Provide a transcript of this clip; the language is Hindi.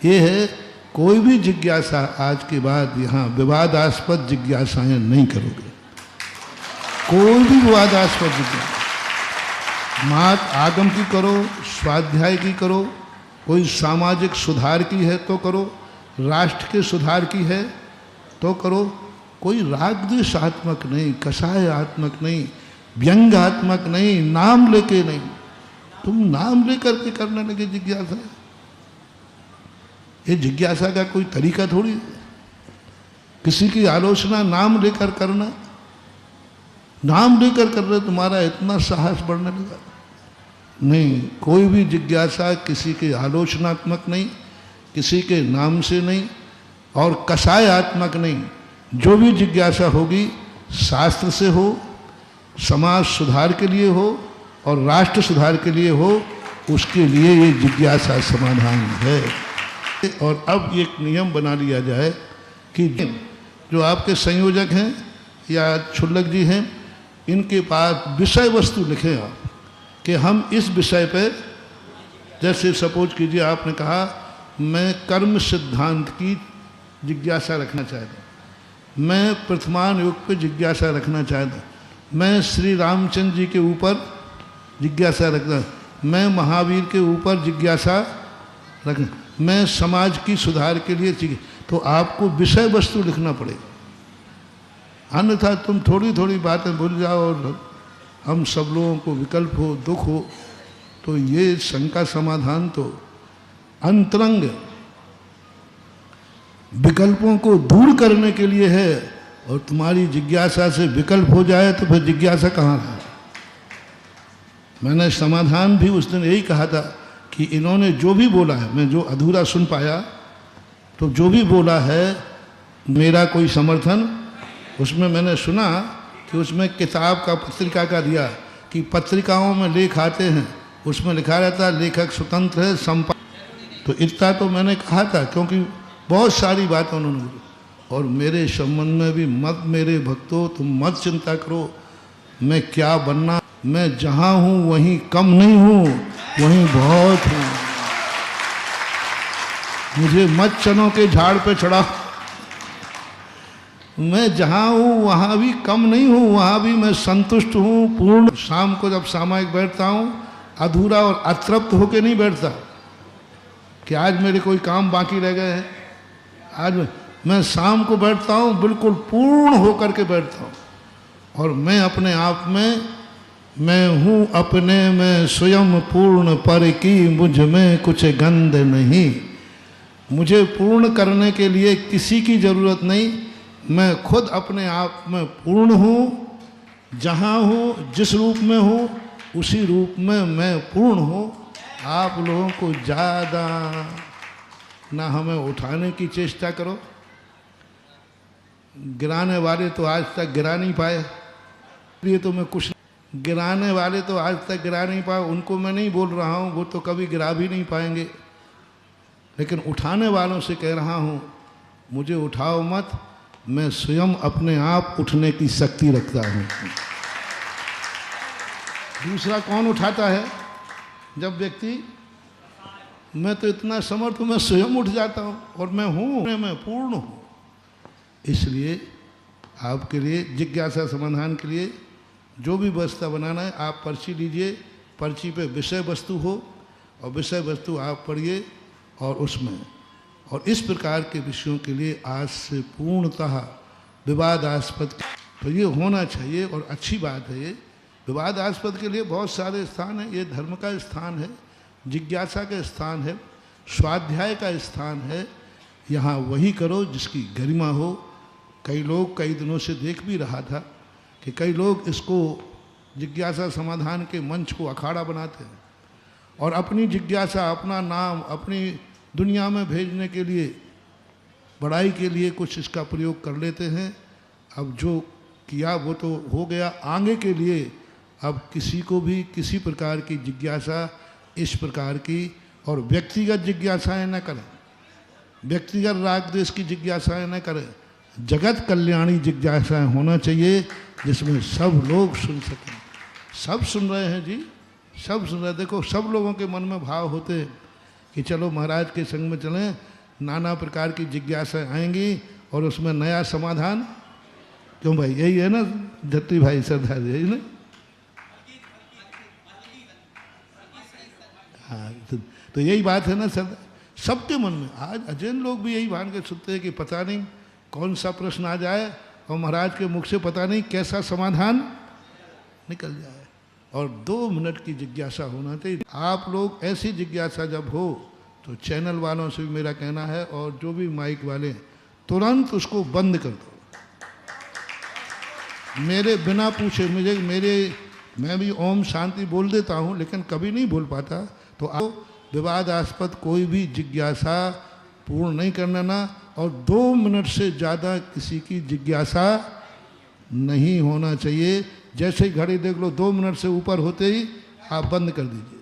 ये है, कोई भी जिज्ञासा आज के बाद यहाँ विवादास्पद जिज्ञासाएं नहीं करोगे। कोई भी विवादास्पद जिज्ञासा, मात आगम की करो, स्वाध्याय की करो, कोई सामाजिक सुधार की है तो करो, राष्ट्र के सुधार की है तो करो, कोई रागद्वेषात्मक नहीं, कषायात्मक नहीं, व्यंग्यात्मक नहीं, नाम लेके नहीं। तुम नाम लेकर के करने लगे जिज्ञासा, ये जिज्ञासा का कोई तरीका थोड़ी है। किसी की आलोचना नाम लेकर करना, नाम लेकर कर रहे, तुम्हारा इतना साहस बढ़ने लगा। नहीं, कोई भी जिज्ञासा किसी के आलोचनात्मक नहीं, किसी के नाम से नहीं और कषायात्मक नहीं। जो भी जिज्ञासा होगी शास्त्र से हो, समाज सुधार के लिए हो और राष्ट्र सुधार के लिए हो, उसके लिए ये जिज्ञासा समाधान है। और अब एक नियम बना लिया जाए कि जो आपके संयोजक हैं या क्षुल्लक जी हैं, इनके पास विषय वस्तु लिखें आप कि हम इस विषय पे, जैसे सपोज कीजिए आपने कहा मैं कर्म सिद्धांत की जिज्ञासा रखना चाहता हूँ, मैं प्रथमान युग पे जिज्ञासा रखना चाहता हूँ, मैं श्री रामचंद्र जी के ऊपर जिज्ञासा रखना, मैं महावीर के ऊपर जिज्ञासा रखना, मैं समाज की सुधार के लिए, तो आपको विषय वस्तु लिखना पड़ेगा। अन्यथा तुम थोड़ी थोड़ी बातें भूल जाओ और हम सब लोगों को विकल्प हो, दुख हो, तो ये शंका समाधान तो अंतरंग विकल्पों को दूर करने के लिए है। और तुम्हारी जिज्ञासा से विकल्प हो जाए तो फिर जिज्ञासा कहाँ है। मैंने समाधान भी उस दिन यही कहा था कि इन्होंने जो भी बोला है, मैं जो अधूरा सुन पाया, तो जो भी बोला है मेरा कोई समर्थन उसमें मैंने सुना कि उसमें किताब का, पत्रिका का दिया कि पत्रिकाओं में लेख आते हैं, उसमें लिखा रहता है लेखक स्वतंत्र है, संपादक, तो इतना तो मैंने कहा था, क्योंकि बहुत सारी बातें उन्होंने बोली। और मेरे संबंध में भी मत, मेरे भक्तों तुम मत चिंता करो, मैं क्या बनना, मैं जहाँ हूँ वहीं कम नहीं हूँ, वहीं बहुत हूँ। मुझे मत चनों के झाड़ पे चढ़ाओ, मैं जहाँ हूँ वहाँ भी कम नहीं हूँ, वहाँ भी मैं संतुष्ट हूँ, पूर्ण। शाम को जब सामायिक बैठता हूँ, अधूरा और अतृप्त होके नहीं बैठता कि आज मेरे कोई काम बाकी रह गए हैं। आज मैं शाम को बैठता हूँ बिल्कुल पूर्ण होकर के बैठता हूँ, और मैं अपने आप में, मैं हूँ अपने में स्वयं पूर्ण, पर की मुझ में कुछ गंध नहीं। मुझे पूर्ण करने के लिए किसी की ज़रूरत नहीं, मैं खुद अपने आप में पूर्ण हूँ। जहाँ हूँ, जिस रूप में हूँ, उसी रूप में मैं पूर्ण हूँ। आप लोगों को ज़्यादा ना हमें उठाने की चेष्टा करो। गिराने वाले तो आज तक गिरा नहीं पाए, ये तो मैं कुछ, गिराने वाले तो आज तक गिरा नहीं पाए, उनको मैं नहीं बोल रहा हूँ, वो तो कभी गिरा भी नहीं पाएंगे। लेकिन उठाने वालों से कह रहा हूँ, मुझे उठाओ मत, मैं स्वयं अपने आप उठने की शक्ति रखता हूँ। दूसरा कौन उठाता है? जब व्यक्ति, मैं तो इतना समर्थ हूँ, मैं स्वयं उठ जाता हूँ और मैं हूँ, मैं पूर्ण हूँ। इसलिए आपके लिए जिज्ञासा समाधान के लिए जो भी व्यवस्था बनाना है, आप पर्ची लीजिए, पर्ची पे विषय वस्तु हो और विषय वस्तु आप पढ़िए और उसमें, और इस प्रकार के विषयों के लिए आज से पूर्णतः विवादास्पद, तो ये होना चाहिए और अच्छी बात है। ये विवादास्पद के लिए बहुत सारे स्थान हैं, ये धर्म का स्थान है, जिज्ञासा का स्थान है, स्वाध्याय का स्थान है। यहाँ वही करो जिसकी गरिमा हो। कई लोग कई दिनों से देख भी रहा था कि कई लोग इसको जिज्ञासा समाधान के मंच को अखाड़ा बनाते हैं और अपनी जिज्ञासा, अपना नाम, अपनी दुनिया में भेजने के लिए, बड़ाई के लिए कुछ इसका प्रयोग कर लेते हैं। अब जो किया वो तो हो गया, आगे के लिए अब किसी को भी किसी प्रकार की जिज्ञासा इस प्रकार की, और व्यक्तिगत जिज्ञासाएं न करें, व्यक्तिगत राग द्वेष की जिज्ञासाएं न करें, जगत कल्याणी जिज्ञासाएं होना चाहिए जिसमें सब लोग सुन सकें। सब सुन रहे हैं जी, सब सुन रहे हैं। देखो सब लोगों के मन में भाव होते हैं कि चलो महाराज के संग में चलें, नाना प्रकार की जिज्ञासा आएंगी और उसमें नया समाधान। क्यों भाई, यही है ना धरती भाई सरदार, यही ना? हाँ, तो यही बात है ना सरदार, सबके मन में। आज अजैन लोग भी यही मान के सुनते हैं कि पता नहीं कौन सा प्रश्न आ जाए और महाराज के मुख से पता नहीं कैसा समाधान निकल जाए। और 2 मिनट की जिज्ञासा होना चाहिए। आप लोग ऐसी जिज्ञासा जब हो तो चैनल वालों से भी मेरा कहना है, और जो भी माइक वाले, तुरंत उसको बंद कर दो। मेरे बिना पूछे मैं भी ओम शांति बोल देता हूँ, लेकिन कभी नहीं बोल पाता। तो आप विवादास्पद कोई भी जिज्ञासा पूर्ण नहीं करना ना, और 2 मिनट से ज़्यादा किसी की जिज्ञासा नहीं होना चाहिए। जैसे ही घड़ी देख लो 2 मिनट से ऊपर होते ही आप बंद कर दीजिए।